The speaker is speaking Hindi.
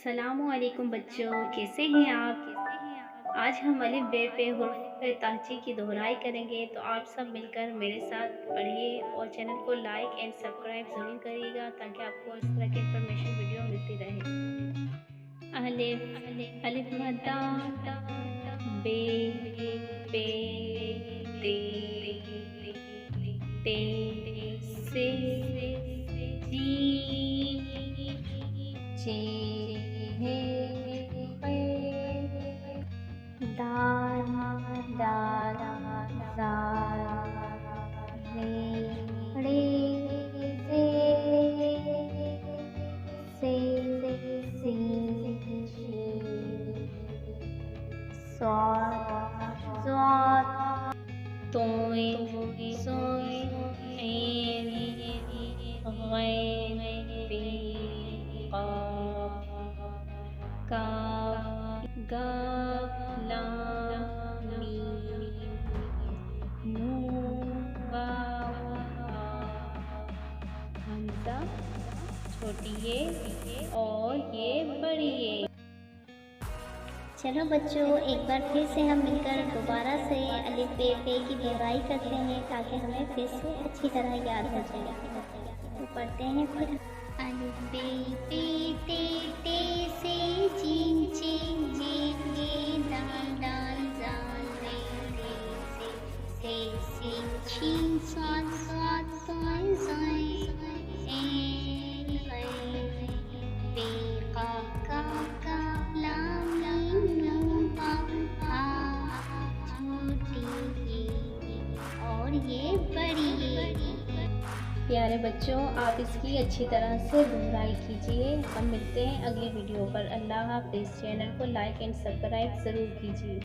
अस्सलामुअलैकुम बच्चों, कैसे हैं आप। आज हम अलिफ बे पे हुर्फ ताहजी की दोहराई करेंगे, तो आप सब मिलकर मेरे साथ पढ़िए और चैनल को लाइक एंड सब्सक्राइब ज़रूर करिएगा ताकि आपको इस तरह की इंफॉर्मेशन वीडियो मिलती रहे। अलिफ अलिफ मद्दा, बे पे, ते ते से, जीम, जे है, खे, दाल दाल, ज़ाल, रे, से, सीन, शीन, स्वाद, तोय, सोय, ऐन, गैन, पे, काफ, काफ, गाफ, लाम, मीम, नून, वाव, हमज़ा, छोटी ये और ये बड़ी ये। चलो बच्चों, एक बार फिर से हम मिलकर दोबारा से अलिफ बे पे की दोहराई करते हैं ताकि हमें फिर से अच्छी तरह याद हो जाए। तो पढ़ते हैं फिर। अलिफ बे पे ते से, जीम चीन जीम गे, दाल दाल, ज़ाल रे से सीन शीन, स्वाद स्वाद, तोय ज़ोय, ऐन गैन, पे काफ काफ, काफ लाम मीम, नून हा छोटी ये और ये बड़ी ये। प्यारे बच्चों, आप इसकी अच्छी तरह से दोहराई कीजिए। हम मिलते हैं अगली वीडियो पर। अल्लाह हाफ़िज़। चैनल को लाइक एंड सब्सक्राइब ज़रूर कीजिए।